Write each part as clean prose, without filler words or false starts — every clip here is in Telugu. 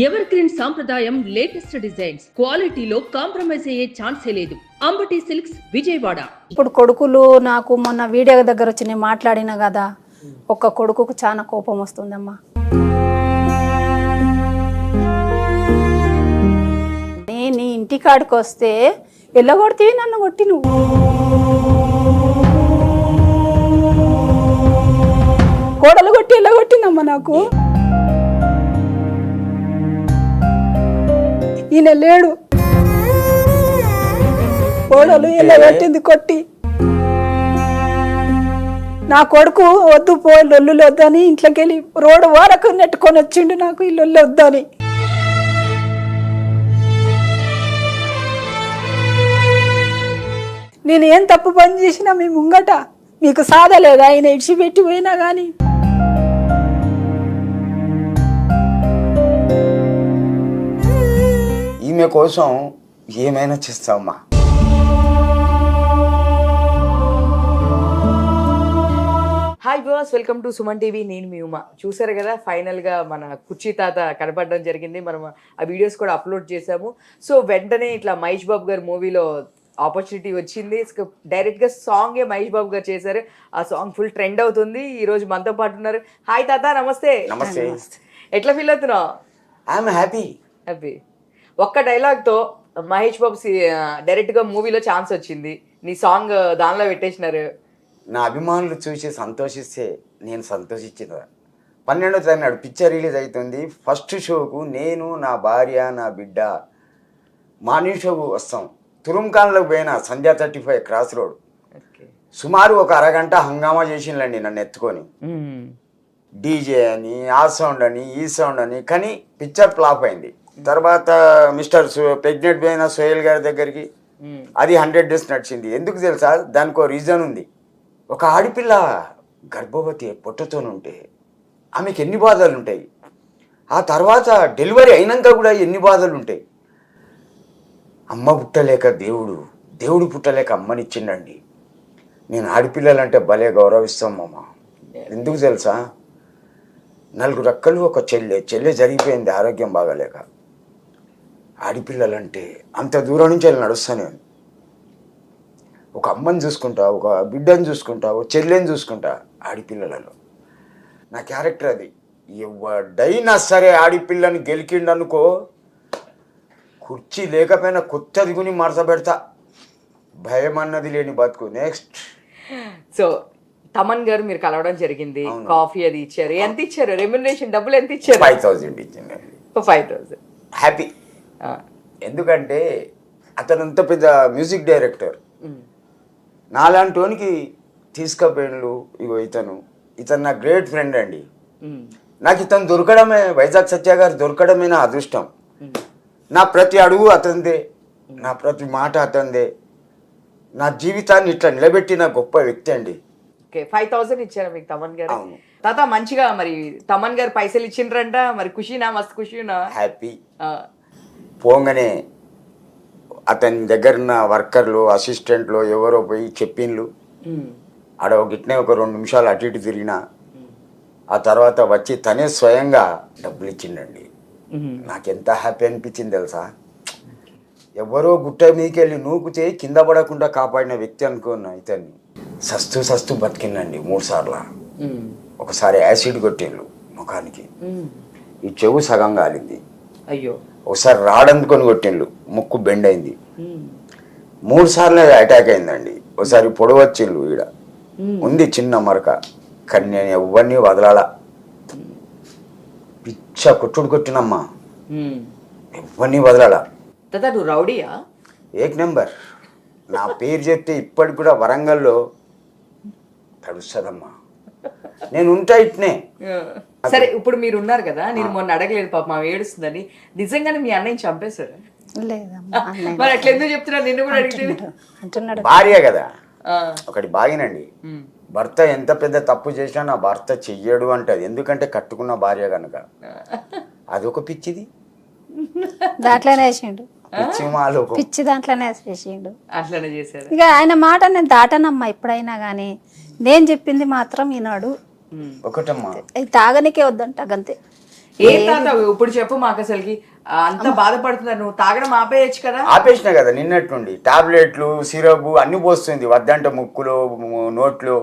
ఎవర్ గ్రీన్ సాంప్రదాయం లేటెస్ట్ డిజైన్స్ క్వాలిటీలో కాంప్రమైజ్ అయ్యే ఛాన్సే లేదు. అంబటి సిల్క్స్ విజయవాడ. ఇప్పుడు కొడుకులు నాకు మొన్న వీడియో దగ్గర వచ్చి నేను మాట్లాడినా కదా, ఒక్క కొడుకుకు చాలా కోపం వస్తుందమ్మా. నీ ఇంటికాడికి వస్తే ఎల్లగొడితే నన్ను కొట్టి నువ్వు కోడలు కొట్టి ఎల్లగొట్టిందమ్మా నాకు. ఈయన లేడు, కోడలు ఎల్లగొట్టింది కొట్టి. నా కొడుకు వద్దు పోయి లొల్లు వద్దని ఇంట్లోకి వెళ్ళి రోడ్డు వరకు నెట్టుకొని వచ్చిండు నాకు ఈ లొల్లు వద్దని. నేను ఏం తప్పు పని చేసినా మీ ముంగట మీకు సాధలేదా? ఆయన ఇడిచిపెట్టి పోయినా కానీ ఈమె కోసం ఏమైనా చేస్తామమ్మా. Hi viewers, welcome to Suman TV. నేను మీ ఉమా. చూసారు కదా, ఫైనల్గా మన కుర్చీ తాత కనపడడం జరిగింది. మనం ఆ వీడియోస్ కూడా అప్లోడ్ చేసాము. సో వెంటనే ఇట్లా మహేష్ బాబు గారు మూవీలో ఆపర్చునిటీ వచ్చింది. డైరెక్ట్గా సాంగే మహేష్ బాబు గారు చేశారు. ఆ సాంగ్ ఫుల్ ట్రెండ్ అవుతుంది. ఈరోజు మనతో పాటు ఉన్నారు. హాయ్ తాత, నమస్తే. నమస్తే. ఎట్లా ఫీల్ అవుతున్నావు? I'm happy. హ్యాపీ. ఒక్క డైలాగ్తో మహేష్ బాబు డైరెక్ట్గా మూవీలో ఛాన్స్ వచ్చింది. నీ సాంగ్ దానిలో పెట్టేసినారు. నా అభిమానులు చూసి సంతోషిస్తే నేను సంతోషించిన 12వ తారీఖు నాడు పిక్చర్ రిలీజ్ అవుతుంది. ఫస్ట్ షోకు నేను, నా భార్య, నా బిడ్డ మార్నింగ్ షోకు వస్తాం. తురుంఖాన్లోకి పోయిన సంధ్యా 35 క్రాస్ రోడ్. సుమారు ఒక అరగంట హంగామా చేసిండండి నన్ను ఎత్తుకొని. డీజే అని, ఆ సౌండ్ అని, ఈ సౌండ్ అని. కానీ పిక్చర్ ఫ్లాప్ అయింది. తర్వాత మిస్టర్ ప్రెగ్నెంట్ పోయిన సోహెల్ గారి దగ్గరికి, అది 100 డేస్ నడిచింది. ఎందుకు తెలుసా? దానికి ఒక రీజన్ ఉంది. ఒక ఆడపిల్ల గర్భవతి పుట్టతోనుంటే ఆమెకి ఎన్ని బాధలు ఉంటాయి, ఆ తర్వాత డెలివరీ అయినాక కూడా ఎన్ని బాధలు ఉంటాయి. అమ్మ పుట్టలేక దేవుడు పుట్టలేక అమ్మనిచ్చిండండి. నేను ఆడపిల్లలంటే భలే గౌరవిస్తాం మామ. ఎందుకు తెలుసా? 4 రెక్కలు ఒక చెల్లె జరిగిపోయింది ఆరోగ్యం బాగాలేక. ఆడపిల్లలంటే అంత దూరం నుంచి వెళ్ళి నడుస్తాను. ఒక అమ్మని చూసుకుంటా, ఒక బిడ్డని చూసుకుంటా, ఒక చెల్లెని చూసుకుంటా. ఆడపిల్లలలో నా క్యారెక్టర్ అది. ఎవడైనా సరే ఆడపిల్లని గెలికిండనుకో, కుర్చీ లేకపోయినా కొత్తది కొని మరస పెడతా. భయం అన్నది లేని బతుకు. నెక్స్ట్. సో తమన్ గారు మీరు కలవడం జరిగింది, కాఫీ అది ఇచ్చారు. ఎంత ఇచ్చారు? రెమ్యునరేషన్ డబ్బులు ఎంత ఇచ్చారు? 5,000 ఇచ్చిందండి. 5,000. హ్యాపీ. ఎందుకంటే అతను అంత పెద్ద మ్యూజిక్ డైరెక్టర్. నాలాంటి వానికి తీసుకుపోయినలు. ఇగో ఇతను నా గ్రేట్ ఫ్రెండ్ అండి. నాకు ఇతను దొరకడమే, వైజాగ్ సత్య గారు దొరకడమే నా అదృష్టం. నా ప్రతి అడుగు అతనిదే, నా ప్రతి మాట అతనిదే. నా జీవితాన్ని ఇట్లా నిలబెట్టిన గొప్ప వ్యక్తి అండి. 5,000 ఇచ్చారు మీకు తమన్ గారు. తాత మంచిగా మరి తమన్ గారు పైసలు ఇచ్చిండ్రంట. మరి ఖుషీనా? మస్తు ఖుషీనా? హ్యాపీ. పోగానే అతని దగ్గర ఉన్న వర్కర్లు, అసిస్టెంట్లు ఎవరో పోయి చెప్పిండ్లు. ఆడ గిట్నే ఒక 2 నిమిషాలు అటు ఇటు తిరిగినా. ఆ తర్వాత వచ్చి తనే స్వయంగా డబ్బులు ఇచ్చిండండి. నాకెంత హ్యాపీ అనిపించింది తెలుసా? ఎవరో గుట్ట మీదకి వెళ్ళి నూకుతే కింద పడకుండా కాపాడిన వ్యక్తి అనుకున్నా ఇతన్ని. సస్తూ బతికిందండి 3 సార్లు. ఒకసారి యాసిడ్ కొట్టిండ్లు ముఖానికి, ఈ చెవు సగం కాలింది. అయ్యో. ఒకసారి రాడందుకొని కొట్టిండ్లు, ముక్కు బెండ్ అయింది. 3 సార్లు అటాక్ అయిందండి. ఒకసారి పొడవచ్చిళ్ళు, ఈడ ఉంది చిన్న మరక. కానీ నేను ఎవరిని వదలాలా. పిచ్చ కొట్టినమ్మా, ఎవరిని వదలాలా. నువ్వు రౌడీయా? ఏక్ నెంబర్. నా పేరు చెప్తే ఇప్పటికి కూడా వరంగల్లో తడుస్తుందమ్మా. నేను ఉంటా ఇట్నే. సరే, ఇప్పుడు మీరు ఉన్నారు కదా, నేను మొన్న అడగలేదు పాప మా ఏడుస్తుందని. నిజంగానే మీ అన్నయ్య చంపేశారు? మరి అట్లా ఎందుకు చెప్తున్నారు? నిన్ను కూడా అడిగితే భార్య కదా, ఒకటి బాగినండి. భర్త ఎంత పెద్ద తప్పు చేసినా నా భర్త చెయ్యడు అంటది. ఎందుకంటే కట్టుకున్న భార్య కనుక. అదొక పిచ్చిది. దాంట్లోనే వేసిండు. పిచ్చి దాంట్లోనే వేసిండు. అట్లనే చేశారు. ఇక ఆయన మాట నేను దాటనమ్మా ఎప్పుడైనా కానీ. నేను చెప్పింది మాత్రం ఈనాడు ఒకటమ్మా, తాగనికే వద్దంట గంతే. ఏ తాత ఇప్పుడు చెప్పు మాకు అసలుకి అంత బాధపడుతున్నారు, నువ్వు తాగడం ఆపేయచ్చు కదా. ఆపేసిన కదా నిన్నట్టుండి, టాబ్లెట్లు సిరప్ అన్ని పోస్తుంది, వద్దంటే ముక్కులు నోట్లు.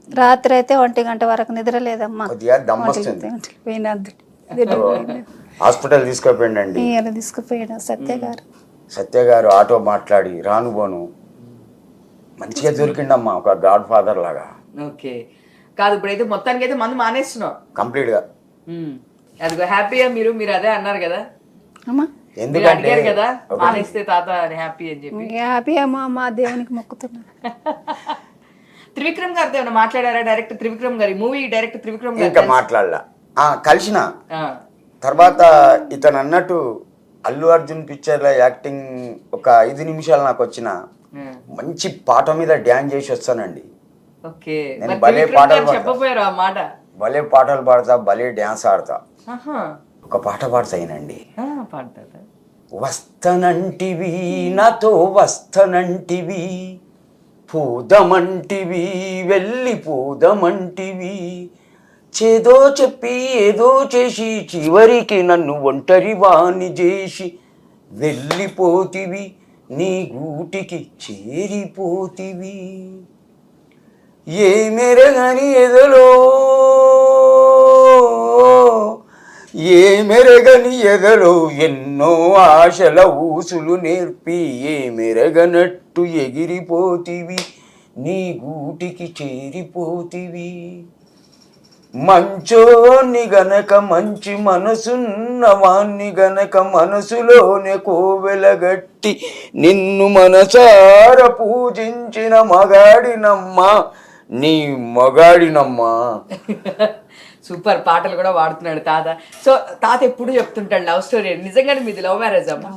రాత్రి అయితే 1 గంట వరకు నిద్ర లేదమ్మా. కొద్దిగా దమ్మొస్తుంది. పోయిన హాస్పిటల్ తీసుకుపోయిండండి. తీసుకుపోయాడు సత్య గారు ఆటో మాట్లాడి రానుబోను మంచిగా దొరికిండమ్మా, ఒక గాడ్ ఫాదర్ లాగా. ఓకే కాదు, ఇప్పుడైతే మొత్తానికి అయితే మందు మానేస్తున్నావు కంప్లీట్ గా. అదిగో హ్యాపీగా మీరు అదే అన్నారు కదా, అమ్మా. మీరు ఎందుకంటే అడిగారు కదా మానేస్తే తాత అని హ్యాపీ అని చెప్పి. హ్యాపీ అమ్మా, మా దేవునికి మొక్కుతున్నా. త్రివిక్రమ్ గారితో ఏమైనా మాట్లాడారా? డైరెక్టర్ త్రివిక్రమ్ గారి మూవీ డైరెక్టర్ త్రివిక్రమ్ గారు ఇంకా మాట్లాడలా. కలిసిన తర్వాత ఇతను అన్నట్టు అల్లు అర్జున్ పిక్చర్ లో యాక్టింగ్ ఒక 5 నిమిషాలు నాకు వచ్చిన మంచి పాట మీద డ్యాన్స్ చేసి వస్తానండి. ఓకే నేను భలే పాటలు చెప్పపోయారు ఆ మాట. భలే పాటలు పాడతా, భలే డ్యాన్స్ ఆడతా. ఒక పాట పాడతాయినండి. పాడతా. వస్తనంటివి నాతో వస్తనంటివి, పోదమంటివి వెళ్ళిపోదమంటివి, చేదో చెప్పి ఏదో చేసి చివరికి నన్ను ఒంటరి వాణ్ణి చేసి వెళ్ళిపోతివి, నీ గూటికి చేరిపోతివి, ఏ మెరగని ఎదలో ఏ మెరగని ఎదలో ఎన్నో ఆశల ఊసులు నేర్పి, ఏ మెరగనట్టు ఎగిరిపోతివి, నీ గూటికి చేరిపోతివి, మంచోని గనక మంచి మనసున్న వాణ్ణి గనక మనసులోనే కోవెలగట్టి నిన్ను మనసార పూజించిన మగాడినమ్మా, నీ మగాడినమ్మా. సూపర్ పాటలు కూడా వాడుతున్నాడు తాత. సో తాత ఎప్పుడు చెప్తుంటాడు లవ్ స్టోరీ. నిజంగానే మీది లవ్ మ్యారేజ్ అమ్మా?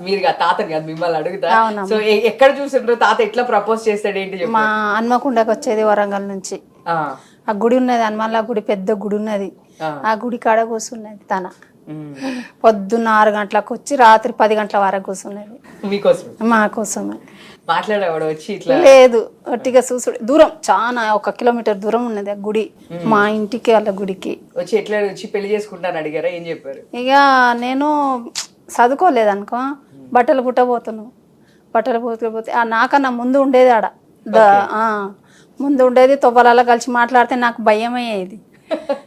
మీరు తాతని కాదు మిమ్మల్ని అడుగుతా. సో ఎక్కడ చూసిండ్రు తాత ఎట్లా ప్రపోజ్ చేస్తాడు ఏంటి? మా హన్మకొండకు వచ్చేది వరంగల్ నుంచి. ఆ గుడి ఉన్నది, హనుమాన్ల గుడి, పెద్ద గుడి ఉన్నది. ఆ గుడి కాడ కూర్చున్నది తన. పొద్దున్న 6 గంటలకు వచ్చి రాత్రి 10 గంటల వరకు కూర్చున్నది మీకోసం, మా కోసమే. మాట్లాడేవాడు వచ్చి ఇట్లా? లేదు, ఒట్టిగా చూసుడు. దూరం చాలా, 1 కిలోమీటర్ దూరం ఉన్నది ఆ గుడి మా ఇంటికి, వాళ్ళ గుడికి. వచ్చి ఎట్లా వచ్చి పెళ్లి చేసుకుంటాను అడిగారా? ఏం చెప్పారు? ఇక నేను చదువుకోలేదు అనుకో, బట్టలు కుట్టబోతున్నాను. బట్టలు కుట్టకపోతే నాకన్నా ముందు ఉండేది ఆడ, ముందు ఉండేది. తొవ్వలలో కలిసి మాట్లాడితే నాకు భయం అయ్యేది.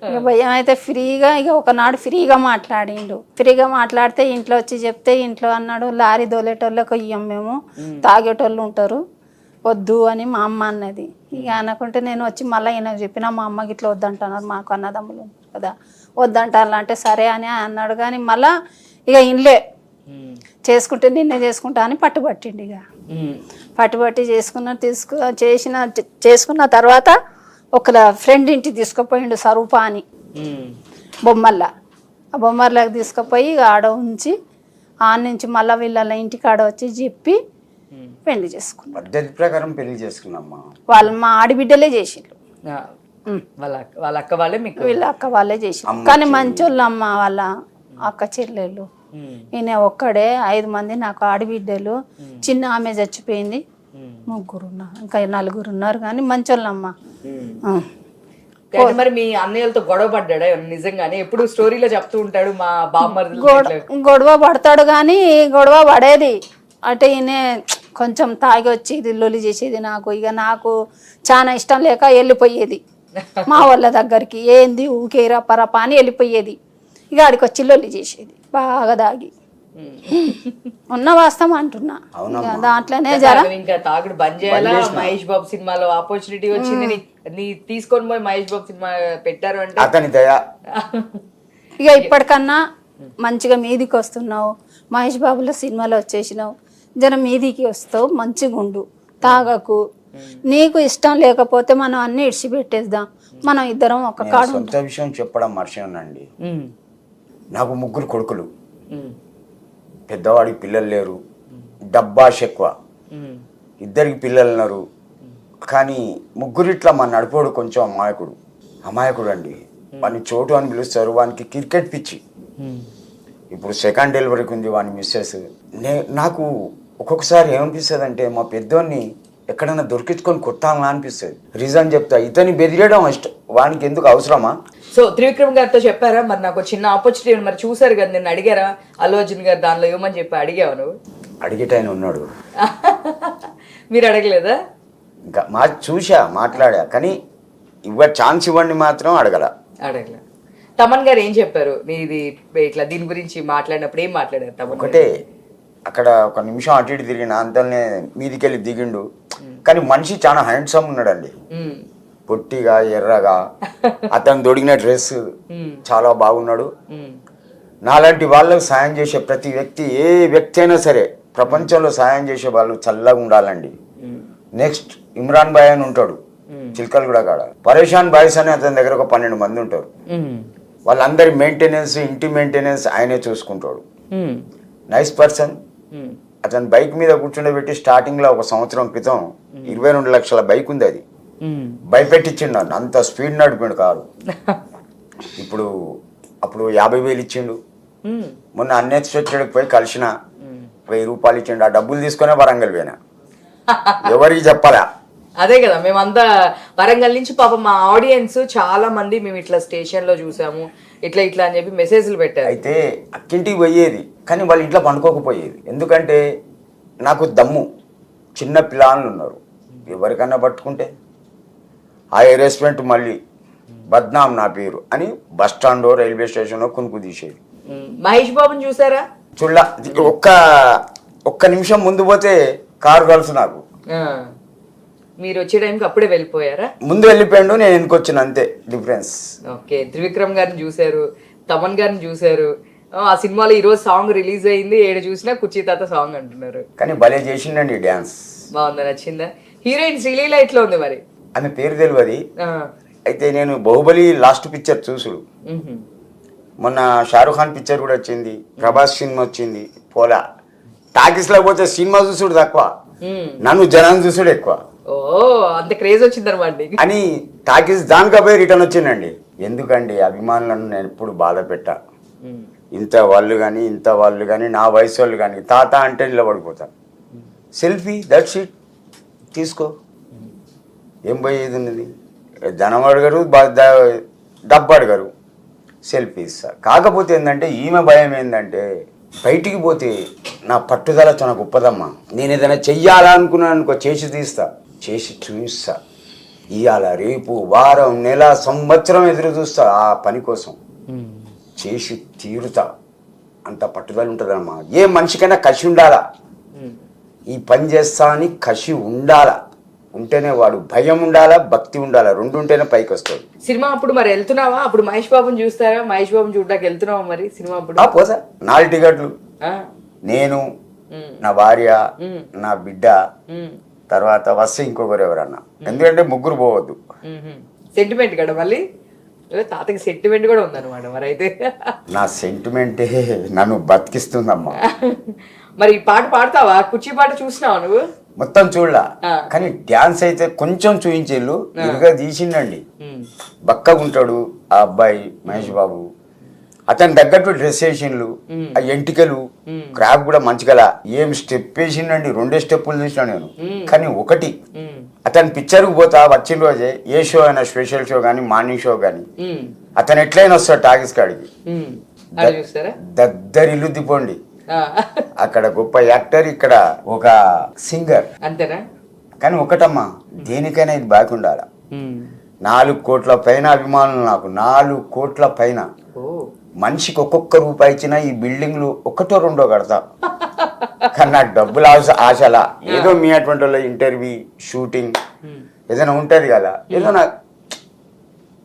ఇక భయం అయితే ఫ్రీగా, ఇక ఒకనాడు ఫ్రీగా మాట్లాడిండు. ఫ్రీగా మాట్లాడితే ఇంట్లో వచ్చి చెప్తే ఇంట్లో అన్నాడు, లారీ దోలేటోళ్ళకి ఇయ్యం మేము, తాగేటోళ్ళు ఉంటారు, వద్దు అని మా అమ్మ అన్నది. ఇక అనుకుంటే నేను వచ్చి మళ్ళీ ఈయన చెప్పిన, మా అమ్మకి ఇట్లా వద్దంటున్నారు, మాకు అన్నదమ్ములు కదా, వద్దంటారు అంటే సరే అని అన్నాడు. కానీ మళ్ళా ఇక ఇన్లే చేసుకుంటే నిన్నే చేసుకుంటా అని పట్టుబట్టిండు. ఇక పట్టుబట్టి చేసుకున్న తర్వాత ఒక ఫ్రెండ్ ఇంటికి తీసుకుపోయిండు, స్వరూప అని, బొమ్మల్లా. ఆ బొమ్మర్లకు తీసుకుపోయి ఆడ ఉంచి, ఆడ నుంచి మళ్ళీ వీళ్ళ ఇంటికి ఆడ వచ్చి చెప్పి పెళ్లి చేసుకున్నాం. పద్ధతి ప్రకారం పెళ్లి చేసుకున్నామ్మా. వాళ్ళు మా ఆడిబిడ్డలే చేసిండ్రు, వాళ్ళ అక్క వాళ్ళే, మీకు వీళ్ళ అక్క వాళ్ళే చేసిండ్రు. కానీ మంచోళ్ళు అమ్మ, వాళ్ళ అక్క చెల్లెళ్ళు. ఈయన ఒక్కడే, 5 మంది నాకు ఆడబిడ్డలు. చిన్న ఆమె చచ్చిపోయింది, 3 ఉన్నారు, ఇంకా 4 ఉన్నారు. కానీ మంచోళ్ళమ్మ. మరి మీ అన్నయ్యలతో గొడవ పడ్డా నిజంగానే? ఎప్పుడు స్టోరీలో చెప్తూ ఉంటాడు మా బామ్మర్ది. గొడవ పడతాడు కానీ గొడవ పడేది అంటే ఈయన కొంచెం తాగి వచ్చి లొల్లి చేసేది నాకు. ఇక నాకు చాలా ఇష్టం లేక వెళ్ళిపోయేది మా వాళ్ళ దగ్గరికి. ఏంది ఊకేరా పరపా అని వెళ్ళిపోయేది. ఇక ఆడికి వచ్చి లొల్లి చేసేది బాగా దాగి. ఉన్న వాస్తవం అంటున్నా, దాంట్లోనే జర ఇంకా తాగుడు బంద్ చేయాలా. మహేష్ బాబు సినిమాలో ఆపర్చునిటీ వచ్చింది, నీ తీసుకొని పోయి మహేష్ బాబు సినిమా పెట్టారు అంటే అతని దయ. ఇక ఇప్పటికన్నా మంచిగా మీదికి వస్తున్నావు, మహేష్ బాబులో సినిమాలో వచ్చేసినావు, జర మీదికి వస్తావు, మంచిగా ఉండు, తాగకు. నీకు ఇష్టం లేకపోతే మనం అన్ని ఇడిచిపెట్టేద్దాం, మనం ఇద్దరం ఒక కాడు. సొంత విషయం చెప్పడం మర్చిపోయానండి. నాకు 3 కొడుకులు, పెద్దవాడికి పిల్లలు లేరు, డబ్బాష్ ఎక్కువ, 2 పిల్లలు ఉన్నారు. కానీ 3 ఇట్లా మా నడిపోడు కొంచెం అమాయకుడు అండి. వాడిని చోటు అని పిలుస్తారు. వానికి క్రికెట్ పిచ్చి. ఇప్పుడు 2nd డెలివరీకి ఉంది వాని మిస్సెస్. నాకు ఒక్కొక్కసారి ఏమనిపిస్తుంది అంటే మా పెద్దోన్ని ఎక్కడైనా దొరికించుకొని కొట్టాలని అనిపిస్తుంది. రీజన్ చెప్తా, ఇతని బెదిరేయడం ఇష్టం, వానికి ఎందుకు అవసరమా? సో త్రివిక్రమ్ గారితో చెప్పారా మరి నాకు ఒక చిన్న ఆపర్చునిటీ మరి చూసారు కదా నేను అడిగారా అల్లు అర్జున్ గారు దానిలో ఇవ్వమని చెప్పి అడిగావు నువ్వు? అడిగేటాయన ఉన్నాడు. మీరు అడగలేదా? ఇంకా చూసా మాట్లాడా, కానీ ఛాన్స్ ఇవ్వండి మాత్రం అడగల. తమన్ గారు ఏం చెప్పారు నీది ఇట్లా దీని గురించి మాట్లాడినప్పుడు ఏం మాట్లాడారు తమన్? ఒకటే, అక్కడ ఒక నిమిషం అటు ఇటు తిరిగిన అంతనే మీదికెళ్ళి దిగిండు. కానీ మనిషి చాలా హ్యాండ్సమ్ ఉన్నాడండి, పొట్టిగా ఎర్రగా, అతను దొడిగిన డ్రెస్ చాలా బాగున్నాడు. నాలాంటి వాళ్ళకు సాయం చేసే ప్రతి వ్యక్తి, ఏ వ్యక్తి అయినా సరే ప్రపంచంలో సాయం చేసే వాళ్ళు చల్లగా ఉండాలండి. నెక్స్ట్ ఇమ్రాన్ బాయ్ అని ఉంటాడు చిల్కల్గూడ కాడ, పరేషాన్ బాయ్స్ అని అతని దగ్గర ఒక 12 మంది ఉంటారు. వాళ్ళందరి మెయింటెనెన్స్, ఇంటి మెయింటెనెన్స్ ఆయనే చూసుకుంటాడు. Nice person. అతను బైక్ మీద కూర్చుండబెట్టి స్టార్టింగ్ లో 1 సంవత్సరం క్రితం 22 లక్షల బైక్ ఉంది, అది భయపెట్టించిండు నన్ను, అంత స్పీడ్ నడిపిండు కారు. అప్పుడు 50,000 ఇచ్చిండు. మొన్న అన్ఎక్స్పెక్టెడ్ పోయి కలిసిన 1000 రూపాయలు ఇచ్చిండు. ఆ డబ్బులు తీసుకునే వరంగల్ పోయినా, ఎవరికి చెప్పాలా. అదే కదా, మేమంతా వరంగల్ నుంచి పాపం మా ఆడియన్స్ చాలా మంది మేము ఇట్లా స్టేషన్ లో చూసాము ఇట్లా ఇట్లా అని చెప్పి మెసేజ్లు పెట్టారు. అయితే అక్కింటికి పోయేది, కానీ వాళ్ళ ఇంట్లో పండుకోకపోయేది. ఎందుకంటే నాకు దమ్ము, చిన్న పిల్లలు ఉన్నారు, ఎవరికన్నా పట్టుకుంటే ఆ రెస్టారెంట్ మళ్ళీ బద్నాం నా పేరు అని బస్ స్టాండ్ రైల్వే స్టేషన్లో కొనుక్కు తీసేది. మహేష్ బాబుని చూసారా? చూడ, ఒక్క నిమిషం ముందు పోతే కారు కలుసు నాకు. మీరు వచ్చే టైంకి అప్పుడే వెళ్ళిపోయారా? ముందు వెళ్ళిపోయాడు, నేను వెనుక వచ్చిన, అంతే డిఫరెన్స్. ఓకే, త్రివిక్రమ్ గారిని చూసారు, తమన్ గారిని చూసారు. ఆ సినిమాలో ఈరోజు సాంగ్ రిలీజ్ అయింది, ఏడు చూసినా కుర్చీ తాత సాంగ్ అంటున్నారు. కానీ భలే చేసిండండి డ్యాన్స్. బాగుందా, నచ్చిందా? హీరోయిన్ శ్రీలీల ఎట్లా ఉంది మరి? ఆమె పేరు తెలియదు. అయితే నేను బాహుబలి లాస్ట్ పిక్చర్ చూసుడు, మొన్న షారుఖ్ ఖాన్ పిక్చర్ కూడా వచ్చింది, ప్రభాస్ సినిమా వచ్చింది, పోలా. టాకీస్ లో పోతే సినిమా చూసుడు తక్కువ, నన్ను జనం చూసుడు ఎక్కువ. ఓ, అంత క్రేజ్ వచ్చింది అనమాట అని టాకీస్ దానికా పోయి రిటర్న్ వచ్చిందండి. ఎందుకండి అభిమానులను నేను ఎప్పుడు బాధ పెట్టా. ఇంత వాళ్ళు కానీ నా వయసు వాళ్ళు కానీ తాత అంటే నిలబడిపోతా. సెల్ఫీ దట్స్ ఇట్, తీసుకో, ఏం పోయేది ఉన్నది. ధనం అడగరు, డబ్బు అడగరు, సెల్ఫీ ఇస్తా. కాకపోతే ఏంటంటే ఈమె భయం ఏంటంటే బయటికి పోతే నా పట్టుదల చాలా గొప్పదమ్మా. నేను ఏదైనా చెయ్యాలనుకున్నాను, చేసి తీస్తా, చేసి చూపిస్తా. ఇవాళ రేపు వారం నెల సంవత్సరం ఎదురు చూస్తా ఆ పని కోసం, చేసి తీరుతా. అంత పట్టుదల ఉంటుందమ్మా. ఏ మనిషికైనా కసి ఉండాలా, ఈ పని చేస్తా అని కసి ఉండాలా. ఉంటేనే వాడు భయం ఉండాలా, భక్తి ఉండాలా, 2 ఉంటేనే పైకి వస్తాడు. సినిమా అప్పుడు మరి వెళ్తున్నావా? అప్పుడు మహేష్ బాబుని చూస్తారా? మహేష్ బాబుని చూడడానికి వెళ్తున్నావా మరి సినిమా అప్పుడు? పోతా, 4 టికెట్లు, నేను, నా భార్య, నా బిడ్డ, తర్వాత వస్తే ఇంకొకరు ఎవరన్నా. ఎందుకంటే ముగ్గురు పోవద్దు. సెంటిమెంట్ కదా మళ్ళీ, తాతకి సెంటిమెంట్ కూడా ఉందన్నమాట. మరి అయితే నా సెంటిమెంటే నన్ను బతికిస్తుందమ్మా. మరి ఈ పాట పాడతావా? కుర్చీ పాట చూసినావా నువ్వు? మొత్తం చూడలా, కానీ డ్యాన్స్ అయితే కొంచెం చూపించేళ్ళు. ఇరుగా తీసిండండి, బక్కగుంటాడు ఆ అబ్బాయి మహేష్ బాబు. అతని తగ్గట్టు డ్రెస్ వేసిండ్లు, ఆ ఎంటికలు క్రాప్ కూడా మంచిగా. ఏం స్టెప్ వేసిండండి, 2 స్టెప్పులు చూసినా నేను. కానీ ఒకటి, అతని పిక్చర్కి పోతా వచ్చిన రోజే, ఏ షో అయినా, స్పెషల్ షో కానీ మార్నింగ్ షో కానీ, అతను ఎట్లయినా వస్తాడు టాకీస్ కాడికి. దద్దరిల్లు దిపోండి. అక్కడ గొప్ప యాక్టర్, ఇక్కడ ఒక సింగర్, అంతేనా? కానీ ఒకటమ్మా, దేనికైనా ఇది బాగా ఉండాల. 4 కోట్ల పైన అభిమానులు నాకు, 4 కోట్ల పైన. మనిషికి ఒక్కొక్క రూపాయి ఇచ్చినా ఈ బిల్డింగ్లు 1 2 కడతా. కానీ నాకు డబ్బులు ఆశలా. ఏదో మీ అటువంటి వాళ్ళు ఇంటర్వ్యూ, షూటింగ్ ఏదైనా ఉంటుంది కదా,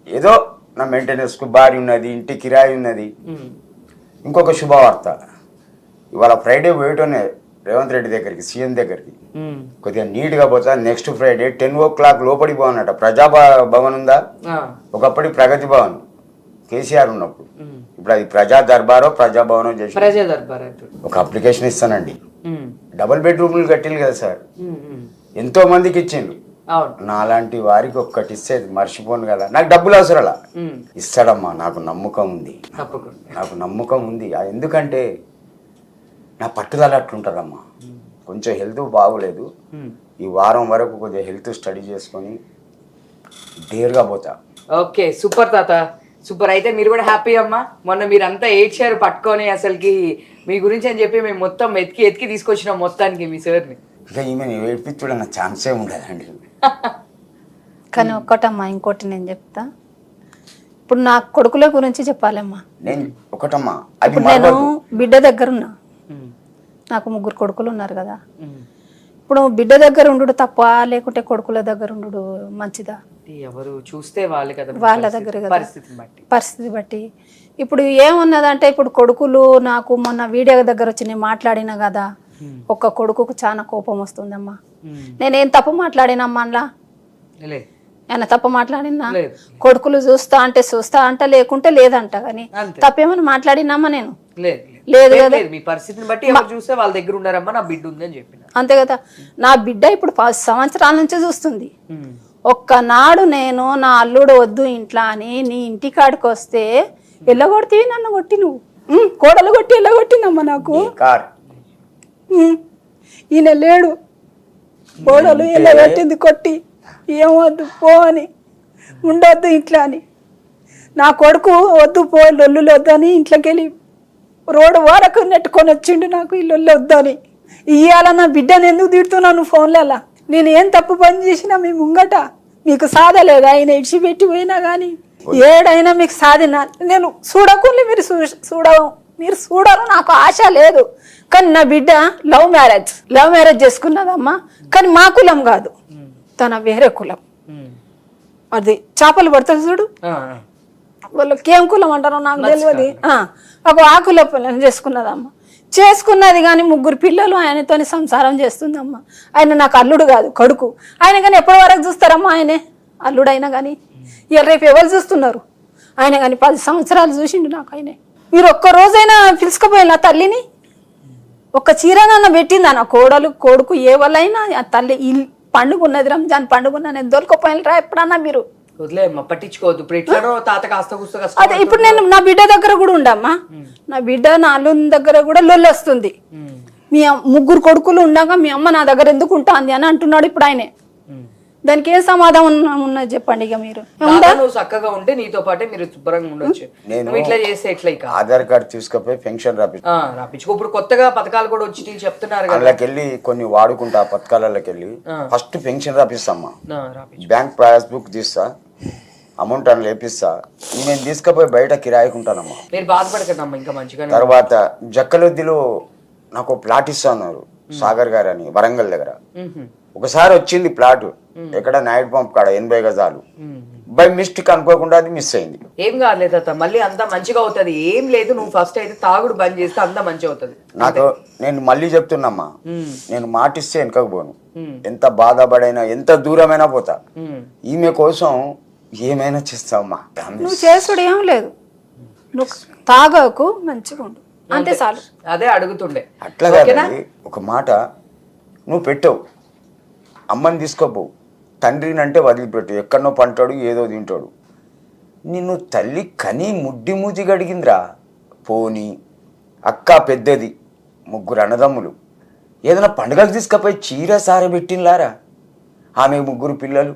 ఏదో నా మెయింటెనెన్స్కు భార్య ఉన్నది, ఇంటి కిరాయి ఉన్నది. ఇంకొక శుభవార్త, ఇవాళ ఫ్రైడే పోయటోనే రేవంత్ రెడ్డి దగ్గరికి, సీఎం దగ్గరికి. కొద్దిగా నీట్గా పోతా. నెక్స్ట్ ఫ్రైడే 10 o'clock లోపలికి పోనట. ప్రజాభవన్ ఉందా, ఒకప్పటి ప్రగతి భవన్ కేసీఆర్ ఉన్నప్పుడు, ఇప్పుడు అది ప్రజా దర్బారో ప్రజాభవనో చేసి ఒక అప్లికేషన్ ఇస్తానండి. 2 bedrooms కట్టింది కదా సార్, ఎంతో మందికి ఇచ్చిండు. నాలాంటి వారికి ఒక్కటి ఇస్తే మర్చిపోను కదా. నాకు డబ్బులు అవసరాలా, ఇస్తాడమ్మా. నాకు నమ్మకం ఉంది. ఎందుకంటే నా పట్టుదల అట్లుంటుందమ్మా. కొంచెం హెల్త్ బాగోలేదు, ఈ వారం వరకు కొద్దిగా హెల్త్ స్టడీ చేసుకొని డేర్గా పోతా. ఓకే, సూపర్ తాత. సూపర్. అయితే మీరు కూడా హ్యాపీ అమ్మా. మొన్న మీరంతా ఏడ్చారు పట్టుకొని అసలుకి మీ గురించి అని చెప్పి మేము మొత్తం ఎతికి తీసుకొచ్చినాం మొత్తానికి మీ సార్ని. ఇక ఈమెను ఏడిపించడం ఛాన్సే ఉండదండి. కానీ ఒక్కటమ్మా, ఇంకోటి నేను చెప్తా. ఇప్పుడు నా కొడుకుల గురించి చెప్పాలమ్మా. నేను ఒకటమ్మా, అది ఇప్పుడు నేను బిడ్డ దగ్గర ఉన్నా, నాకు 3 కొడుకులు ఉన్నారు కదా. ఇప్పుడు బిడ్డ దగ్గర ఉండు తప్ప లేకుంటే కొడుకుల దగ్గర ఉండు మంచిదా? ఎవరు చూస్తే వాళ్ళు కదా, వాళ్ళ దగ్గర కదా, పరిస్థితి బట్టి. ఇప్పుడు ఏమున్నదంటే ఇప్పుడు కొడుకులు నాకు మొన్న వీడియో దగ్గర వచ్చి నేను మాట్లాడినా కదా, ఒక్క కొడుకుకు చాలా కోపం వస్తుందమ్మా. నేనేం తప్పు మాట్లాడినమ్మా అందులో? ఏమన్నా తప్పు మాట్లాడినా? కొడుకులు చూస్తా అంటే లేకుంటే లేదంట. కానీ తప్పేమని మాట్లాడినామా నేను? లేదు కదా. మీ పరిస్థితిని బట్టి ఎవరు చూస్తే వాళ్ళ దగ్గర ఉన్నారమ్మా, నా బిడ్డ ఉందని చెప్పిన అంతే కదా. నా బిడ్డ ఇప్పుడు 10 సంవత్సరాల నుంచి చూస్తుంది. ఒక్కనాడు నేను నా అల్లుడు వద్దు ఇంట్లో అని నీ ఇంటికాడికి వస్తే ఎల్లగొడితే నన్ను కొట్టి నువ్వు కోడలు కొట్టి ఎల్లగొట్టినమ్మా నాకు. ఈయన లేడు, కోడలు ఎల్లగొట్టింది కొట్టి, ఏమొద్దు పో అని, ఉండొద్దు ఇంట్లో అని. నా కొడుకు వద్దు పో, లొల్లులు వద్దని ఇంట్లోకి వెళ్ళి రోడ్డు వరకు నెట్టుకొని వచ్చిండు నాకు, ఈ లొల్లు వద్దని. ఇవాళ నా బిడ్డను ఎందుకు తిడుతున్నాను ఫోన్లలో? నేను ఏం తప్పు పని చేసినా మీ ముంగట మీకు సాధలేదు. ఆయన ఇడిచిపెట్టి పోయినా కానీ ఏడైనా మీకు సాధిన నేను చూడకుండా మీరు చూడరు, నాకు ఆశ లేదు. కానీ నా బిడ్డ లవ్ మ్యారేజ్ చేసుకున్నదమ్మా. కానీ మా కులం కాదు, తన వేరే కులం. అది చేపలు పడతారు చూడు, వాళ్ళకి ఏం కులం అంటారో నాకు తెలియదు. ఆ కులం చేసుకున్నదమ్మా. చేసుకున్నది కానీ 3 పిల్లలు ఆయనతోని సంసారం చేస్తుందమ్మా. ఆయన నాకు అల్లుడు కాదు, కొడుకు. ఆయన కానీ ఎప్పటి వరకు చూస్తారమ్మా? ఆయనే అల్లుడు అయినా కానీ ఇవాళ రేపు ఎవరు చూస్తున్నారు? ఆయన కానీ 10 సంవత్సరాలు చూసిండు నాకు ఆయనే. మీరు ఒక్క రోజైనా పిలుచుకుపోయిన తల్లిని, ఒక్క చీరనన్న పెట్టింది నా కోడలు కొడుకు ఏ వాళ్ళైనా ఆ తల్లి. ఈ పండుగ ఉన్నది, రంజాన్ పండుగ ఉన్నా, నేను దొరకపోయినరా ఎప్పుడన్నా మీరు? పట్టించుకోవద్దు. అదే ఇప్పుడు నేను నా బిడ్డ దగ్గర కూడా ఉండమ్మా. నా బిడ్డ నా అల్లుని దగ్గర కూడా లొల్లి వస్తుంది. మీ 3 కొడుకులు ఉండగా మీ అమ్మ నా దగ్గర ఎందుకు ఉంటుంది అని అంటున్నాడు ఇప్పుడు ఆయనే. దానికి ఏం సమాధానం ఉన్నది చెప్పండి? ఇక మీరు నువ్వు చక్కగా ఉంటే నీతో పాటే మీరు శుభ్రంగా ఉండొచ్చు. నేను ఇట్లా చేస్తే ఎట్లా? ఇక ఆధార్ కార్డు తీసుకపోయి పెన్షన్ రాపించుకో. ఇప్పుడు కొత్తగా పథకాలు కూడా వచ్చి చెప్తున్నారు కదా, అందులోకి వెళ్ళి కొన్ని వాడుకుంటా. పథకాలకి వెళ్ళి ఫస్ట్ పెన్షన్ రాపిస్తామ్మా, బ్యాంక్ పాస్బుక్ తీస్తా, అమౌంట్ అని లేపిస్తా. నేను తీసుకుపోయి బయట కిరాయికుంటానమ్మా. మీరు బాధపడకండి అమ్మా, ఇంకా మంచిగా. తర్వాత జక్కలొద్దిలో నాకు ప్లాట్ ఇస్తా అన్నారు సాగర్ గారు అని, వరంగల్ దగ్గర. ఒకసారి వచ్చింది ప్లాట్, ఎక్కడ నైట్ పంప్ కాడ 80 గజాలు. బై మిస్టేక్ అనుకోకుండా అది మిస్ అయింది. ఏం కాలేదు అత్త, మళ్ళీ అంతా మంచిగా అవుతుంది. ఏం లేదు, నువ్వు ఫస్ట్ అయితే తాగుడు బంద్ చేస్తే అంతా మంచిగా అవుతుంది. నాకు నేను మళ్ళీ చెప్తున్నామ్మా, నేను మాటిస్తే వెనకపోను. ఎంత బాధపడైనా ఎంత దూరమైనా పోతా. ఈమె కోసం ఏమైనా చేస్తావమ్మా. నువ్వు చేసుడు ఏం లేదు, నువ్వు తాగకు, మంచిగా ఉండు, అంతే చాలు. అదే అడుగుతుండే. అట్లా కాదండి, ఒక మాట నువ్వు పెట్టవు, అమ్మని తీసుకోపోవు, తండ్రిని అంటే వదిలిపెట్టు, ఎక్కడనో పంటాడు ఏదో తింటాడు. నిన్ను తల్లి కని ముడ్డి మూతి గడిగిందిరా. పోని అక్క పెద్దది, 3 అన్నదమ్ములు, ఏదైనా పండుగకు తీసుకపోయి చీర సార పెట్టినలారా. ఆమె 3 పిల్లలు.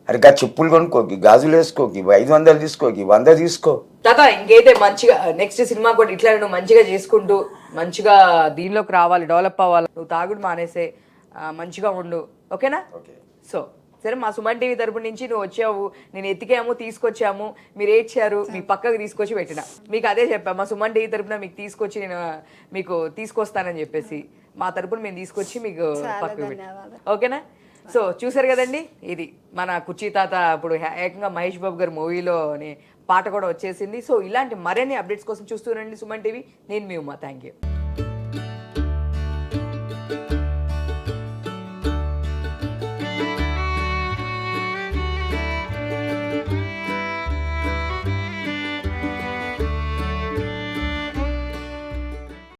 అరే చెప్పులు కొనుక్కోకి, గాజులు వేసుకోకి, 500 తీసుకోకి, 100 తీసుకో. తాత ఇంకైతే మంచిగా నెక్స్ట్ సినిమా కూడా ఇట్లా నువ్వు మంచిగా చేసుకుంటూ మంచిగా దీనిలోకి రావాలి, డెవలప్ అవ్వాలి. నువ్వు తాగుడు మానేసే, మంచిగా ఉండు, ఓకేనా? సో సరే, మా సుమన్ టీవీ తరపు నుంచి నువ్వు వచ్చావు, నేను ఎత్తికాము, తీసుకొచ్చాము, మీరు ఏడ్చారు, మీ పక్కకు తీసుకొచ్చి పెట్టిన. మీకు అదే చెప్పా, మా సుమన్ టీవీ తరపున మీకు తీసుకొచ్చి నేను మీకు తీసుకొస్తానని చెప్పేసి మా తరపున మేము తీసుకొచ్చి మీకు పక్కకు పెట్టి, ఓకేనా? సో చూసారు కదండి, ఇది మన కుర్చీ తాత. ఇప్పుడు ఏకంగా మహేష్ బాబు గారి మూవీలోని పాట కూడా వచ్చేసింది. సో ఇలాంటి మరిన్ని అప్డేట్స్ కోసం చూస్తూనండి సుమన్ టీవీ. నేను మీ ఉమా. Thank you.